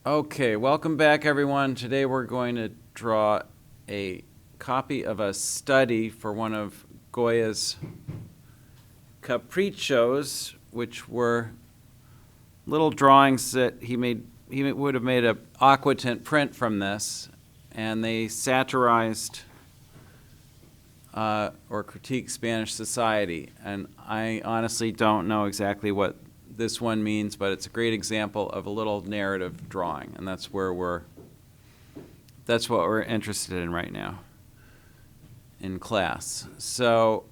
Okay, welcome back everyone. Today we're going to draw a copy of a study for one of Goya's Caprichos, which were little drawings that he made. He would have made an aquatint print from this, and they satirized or critiqued Spanish society. And I honestly don't know exactly what this one means, but it's a great example of a little narrative drawing, and that's what we're interested in right now in class. So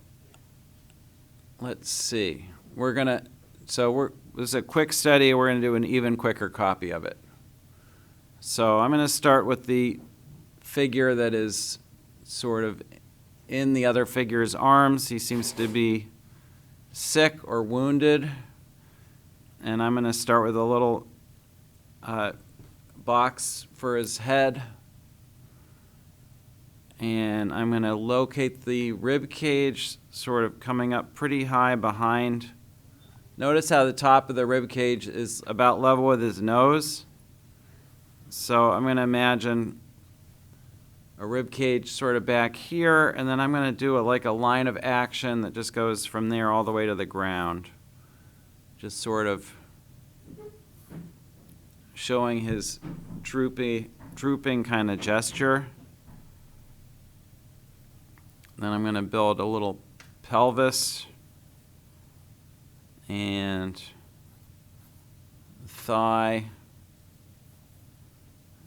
let's see. This is a quick study. We're gonna do an even quicker copy of it. So I'm gonna start with the figure that is sort of in the other figure's arms. He seems to be sick or wounded. And I'm going to start with a little box for his head. And I'm going to locate the rib cage sort of coming up pretty high behind. Notice how the top of the rib cage is about level with his nose. So I'm going to imagine a rib cage sort of back here, and then I'm going to do like a line of action that just goes from there all the way to the ground. Just sort of showing his drooping kind of gesture. Then I'm going to build a little pelvis and thigh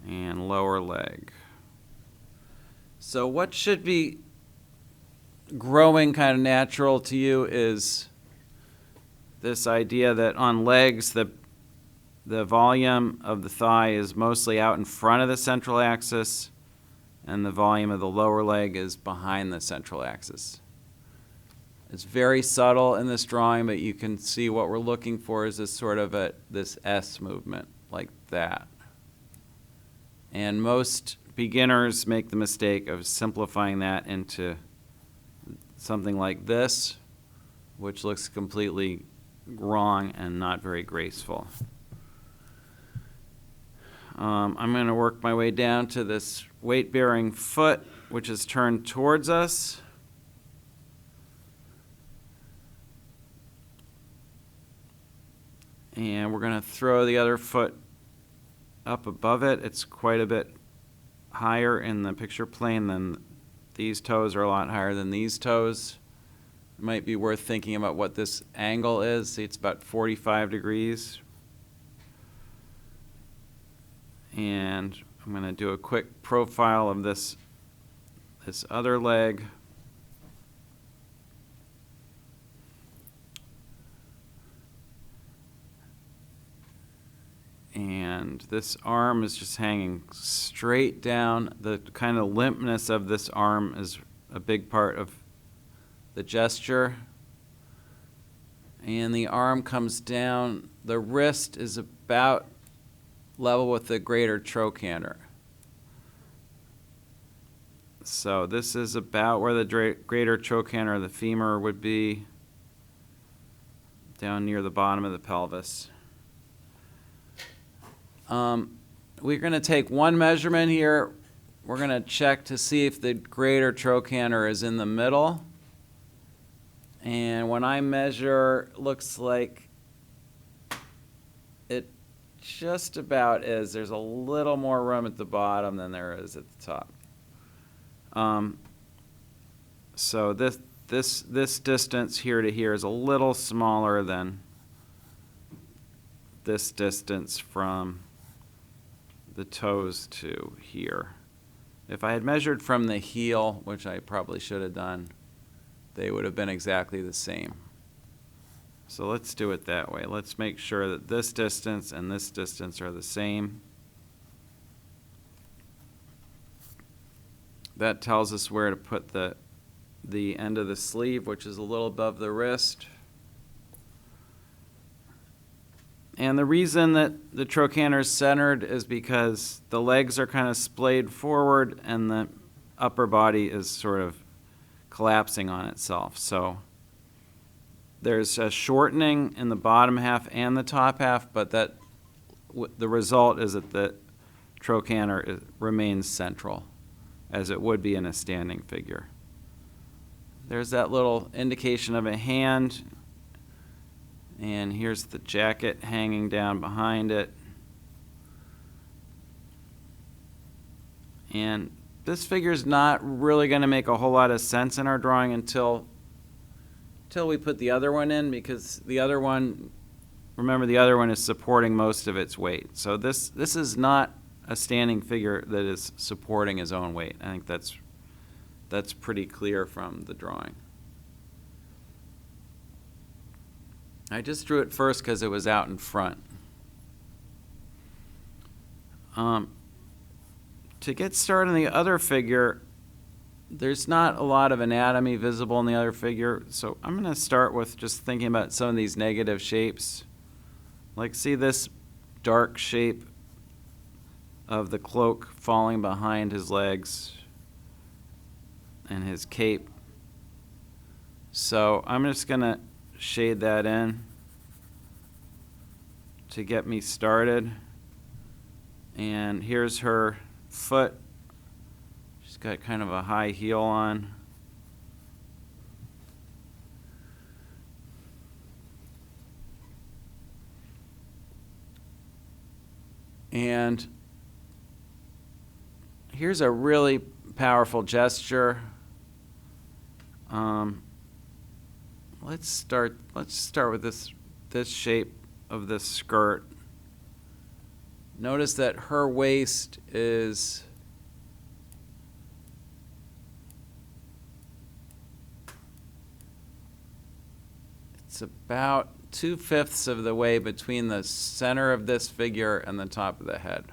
and lower leg. So what should be growing kind of natural to you is this idea that on legs, the volume of the thigh is mostly out in front of the central axis, and the volume of the lower leg is behind the central axis. It's very subtle in this drawing, but you can see what we're looking for is this sort of this S movement, like that. And most beginners make the mistake of simplifying that into something like this, which looks completely wrong and not very graceful. I'm going to work my way down to this weight-bearing foot, which is turned towards us. And we're going to throw the other foot up above it. It's quite a bit higher in the picture plane than these toes, are a lot higher than these toes. It might be worth thinking about what this angle is. See, it's about 45 degrees. And I'm going to do a quick profile of this other leg. And this arm is just hanging straight down. The kind of limpness of this arm is a big part of the gesture. And the arm comes down. The wrist is about level with the greater trochanter. So this is about where the greater trochanter of the femur would be, down near the bottom of the pelvis. We're going to take one measurement here. We're going to check to see if the greater trochanter is in the middle. And when I measure, looks like it just about is. There's a little more room at the bottom than there is at the top. So this distance here to here is a little smaller than this distance from the toes to here. If I had measured from the heel, which I probably should have done, they would have been exactly the same. So let's do it that way. Let's make sure that this distance and this distance are the same. That tells us where to put the end of the sleeve, which is a little above the wrist. And the reason that the trochanter is centered is because the legs are kind of splayed forward and the upper body is sort of collapsing on itself. So there's a shortening in the bottom half and the top half, but that the result is that the trochanter remains central, as it would be in a standing figure. There's that little indication of a hand, and here's the jacket hanging down behind it. And this figure is not really going to make a whole lot of sense in our drawing until we put the other one in, because the other one, remember, the other one is supporting most of its weight. So this is not a standing figure that is supporting his own weight. I think that's pretty clear from the drawing. I just drew it first because it was out in front. To get started on the other figure, there's not a lot of anatomy visible in the other figure, so I'm going to start with just thinking about some of these negative shapes. Like, see this dark shape of the cloak falling behind his legs and his cape. So I'm just going to shade that in to get me started. And here's her foot. She's got kind of a high heel on. And here's a really powerful gesture. Let's start with this shape of this skirt. Notice that her waist is about 2/5 of the way between the center of this figure and the top of the head.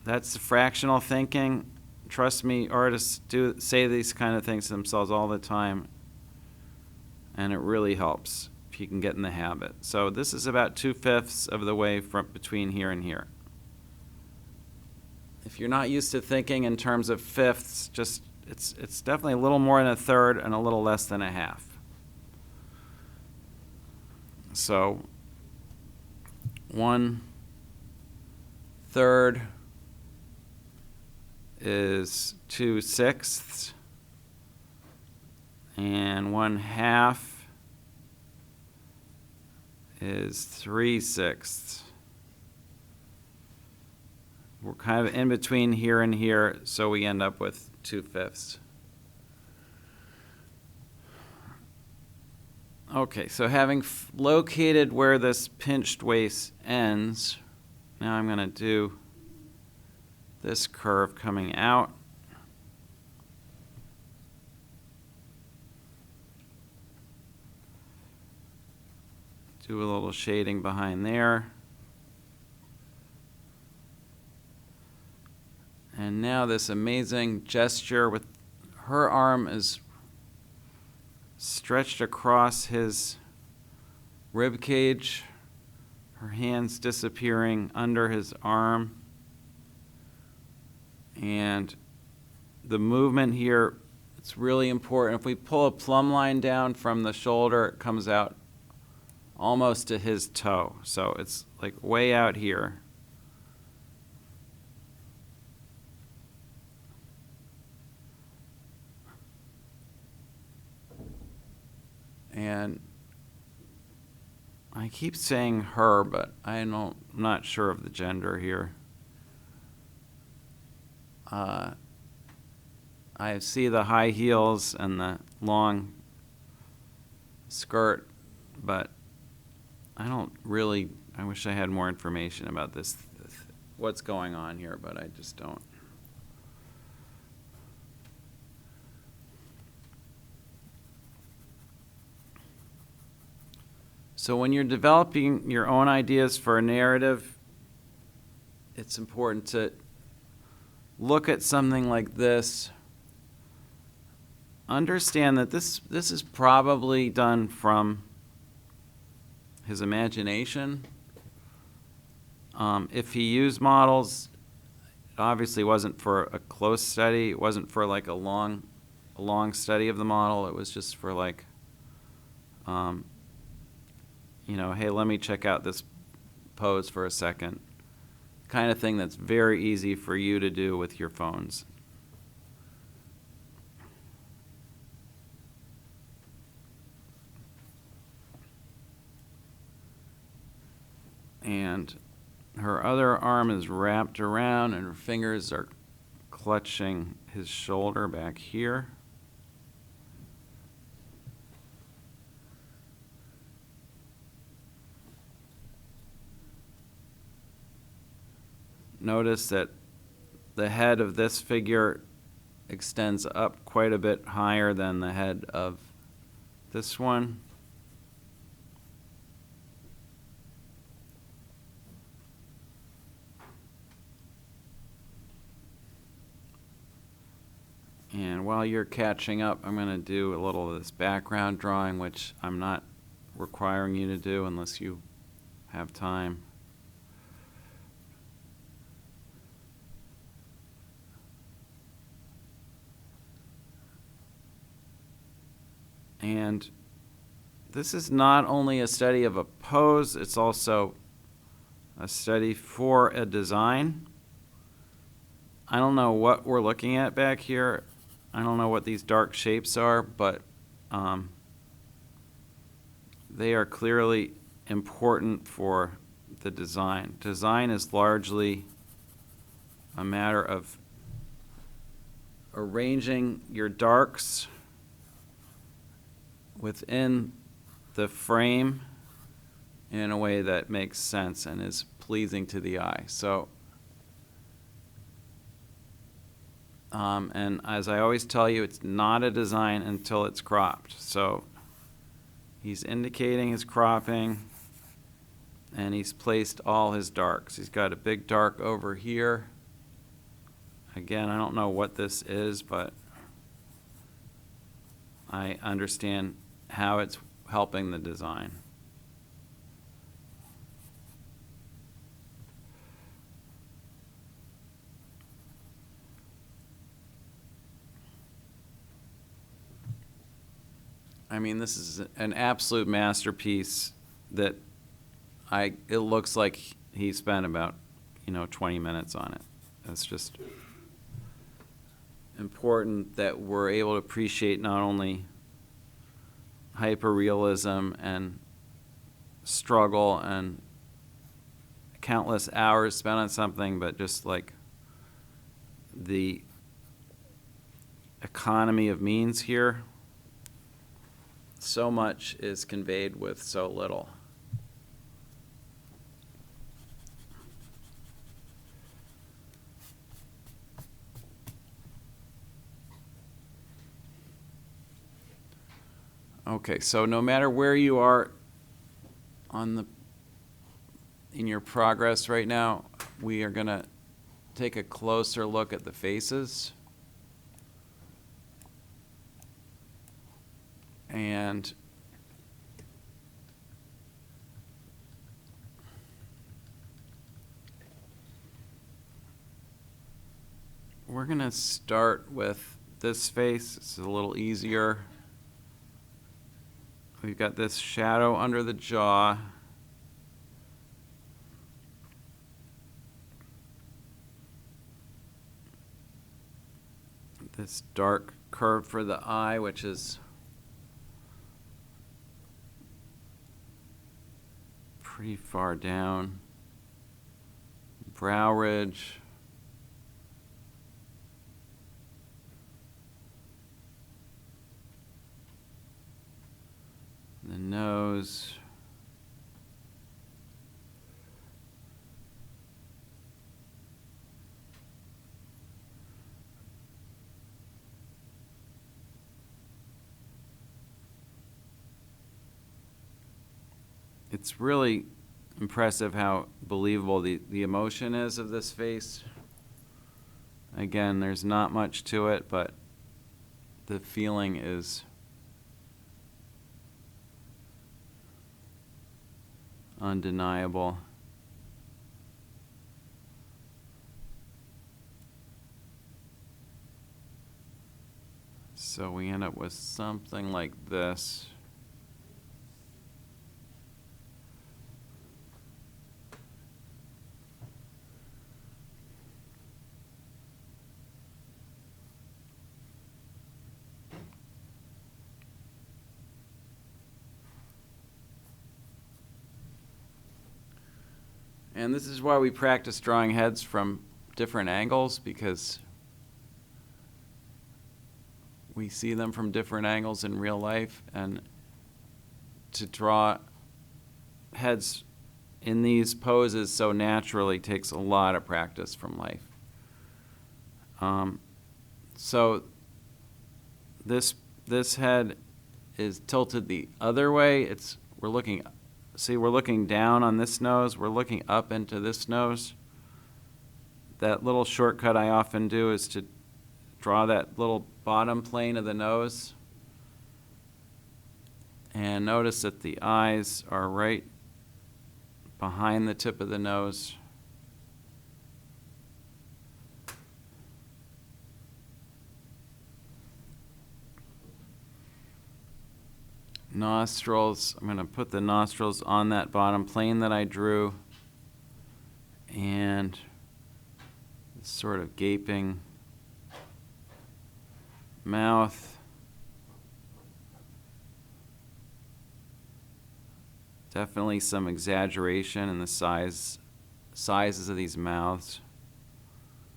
That's fractional thinking. Trust me, artists do say these kind of things to themselves all the time, and it really helps if you can get in the habit. So this is about 2/5 of the way from between here and here. If you're not used to thinking in terms of fifths, just it's definitely a little more than a third and a little less than a half. So 1/3 is 2/6, and 1/2 is 3/6. We're kind of in between here and here, so we end up with 2/5. Okay, so having located where this pinched waist ends, now I'm going to do this curve coming out. Do a little shading behind there. And now this amazing gesture with her arm is stretched across his rib cage, her hands disappearing under his arm. And the movement here, it's really important. If we pull a plumb line down from the shoulder, it comes out almost to his toe. So it's like way out here. And I keep saying her, but I'm not sure of the gender here. I see the high heels and the long skirt, but I wish I had more information about this, what's going on here, but I just don't. So when you're developing your own ideas for a narrative, it's important to look at something like this. Understand that this is probably done from his imagination. If he used models, it obviously wasn't for a close study. It wasn't for like a long study of the model. It was just for like, hey, let me check out this pose for a second. Kind of thing that's very easy for you to do with your phones. And her other arm is wrapped around and her fingers are clutching his shoulder back here. Notice that the head of this figure extends up quite a bit higher than the head of this one. And while you're catching up, I'm going to do a little of this background drawing, which I'm not requiring you to do unless you have time. And this is not only a study of a pose, it's also a study for a design. I don't know what we're looking at back here. I don't know what these dark shapes are, but they are clearly important for the design. Design is largely a matter of arranging your darks within the frame in a way that makes sense and is pleasing to the eye. So, and as I always tell you, it's not a design until it's cropped. So he's indicating his cropping, and he's placed all his darks. He's got a big dark over here. Again, I don't know what this is, but I understand how it's helping the design. I mean, this is an absolute masterpiece that it looks like he spent about, 20 minutes on it. It's just important that we're able to appreciate not only hyperrealism and struggle and countless hours spent on something, but just like the economy of means here. So much is conveyed with so little. Okay, so no matter where you are in your progress right now, we are going to take a closer look at the faces. And we're going to start with this face. It's a little easier. We've got this shadow under the jaw. This dark curve for the eye, which is pretty far down. Brow ridge. The nose. It's really impressive how believable the emotion is of this face. Again, there's not much to it, but the feeling is undeniable. So we end up with something like this. And this is why we practice drawing heads from different angles, because we see them from different angles in real life, and to draw heads in these poses so naturally takes a lot of practice from life. So this head is tilted the other way. We're looking down on this nose. We're looking up into this nose. That little shortcut I often do is to draw that little bottom plane of the nose. And notice that the eyes are right behind the tip of the nose. Nostrils, I'm going to put the nostrils on that bottom plane that I drew, and sort of gaping mouth. Definitely some exaggeration in the sizes of these mouths,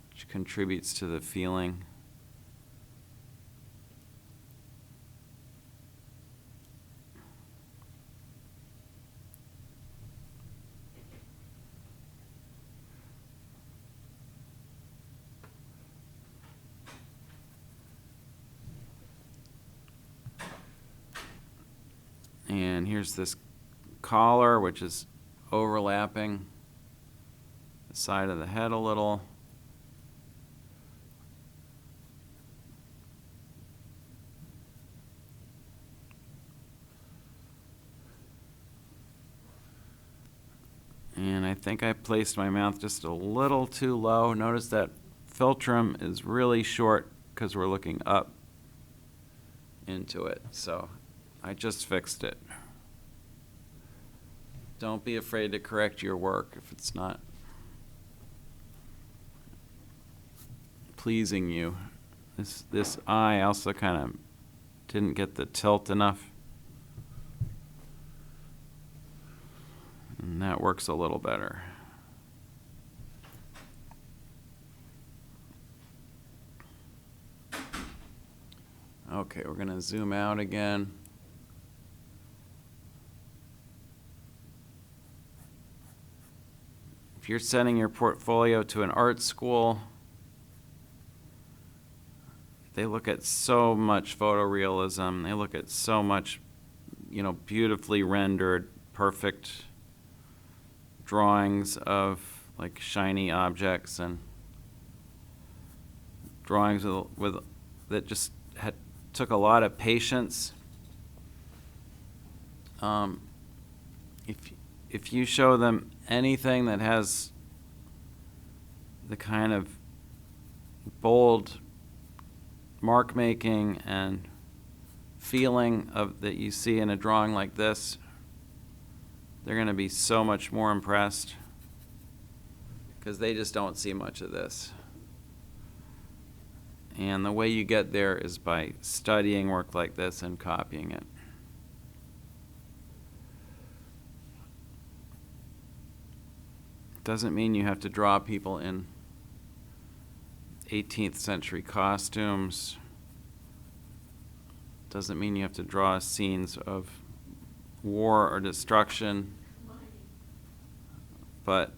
which contributes to the feeling. And here's this collar, which is overlapping the side of the head a little. And I think I placed my mouth just a little too low. Notice that philtrum is really short because we're looking up into it. So I just fixed it. Don't be afraid to correct your work if it's not pleasing you. This eye also kind of didn't get the tilt enough. And that works a little better. Okay, we're going to zoom out again. If you're sending your portfolio to an art school, they look at so much photorealism. They look at so much, beautifully rendered, perfect drawings of like shiny objects and drawings with that just took a lot of patience. If you show them anything that has the kind of bold mark making and feeling that you see in a drawing like this, they're going to be so much more impressed because they just don't see much of this. And the way you get there is by studying work like this and copying it. Doesn't mean you have to draw people in 18th century costumes. Doesn't mean you have to draw scenes of war or destruction. But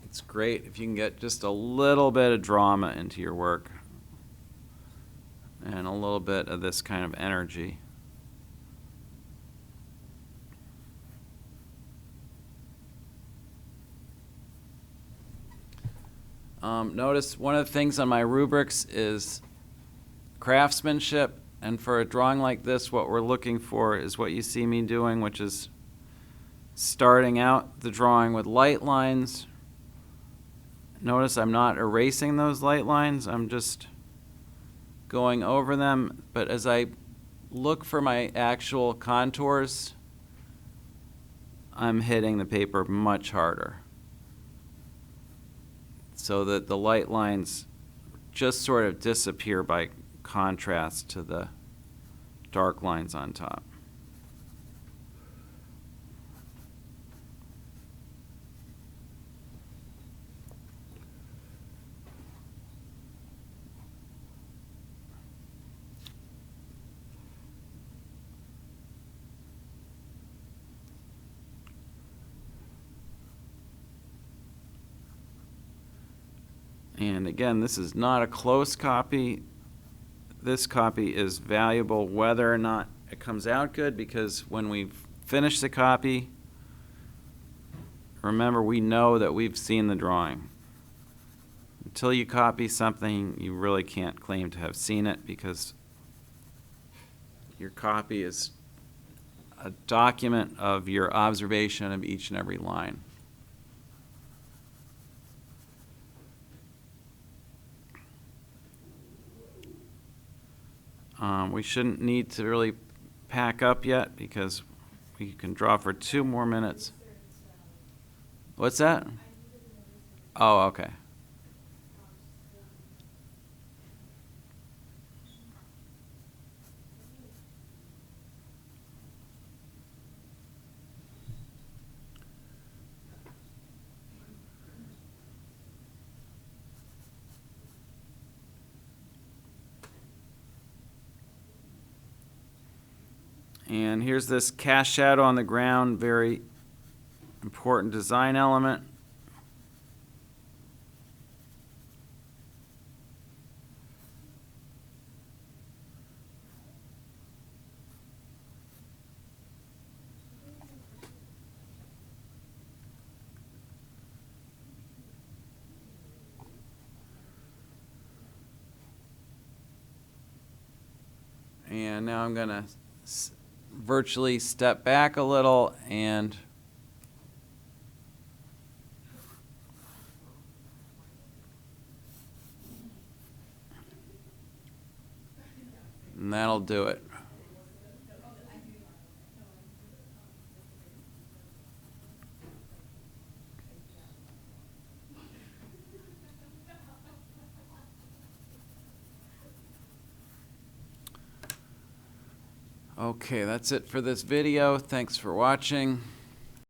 it's great if you can get just a little bit of drama into your work and a little bit of this kind of energy. Notice one of the things on my rubrics is craftsmanship, and for a drawing like this, what we're looking for is what you see me doing, which is starting out the drawing with light lines. Notice I'm not erasing those light lines, I'm just going over them, but as I look for my actual contours, I'm hitting the paper much harder, so that the light lines just sort of disappear by contrast to the dark lines on top. And again, this is not a close copy. This copy is valuable whether or not it comes out good, because when we finish the copy, remember, we know that we've seen the drawing. Until you copy something, you really can't claim to have seen it, because your copy is a document of your observation of each and every line. We shouldn't need to really pack up yet, because we can draw for 2 more minutes. What's that? Oh, okay. And here's this cast shadow on the ground, very important design element. And now I'm going to virtually step back a little and that'll do it. Okay, that's it for this video. Thanks for watching.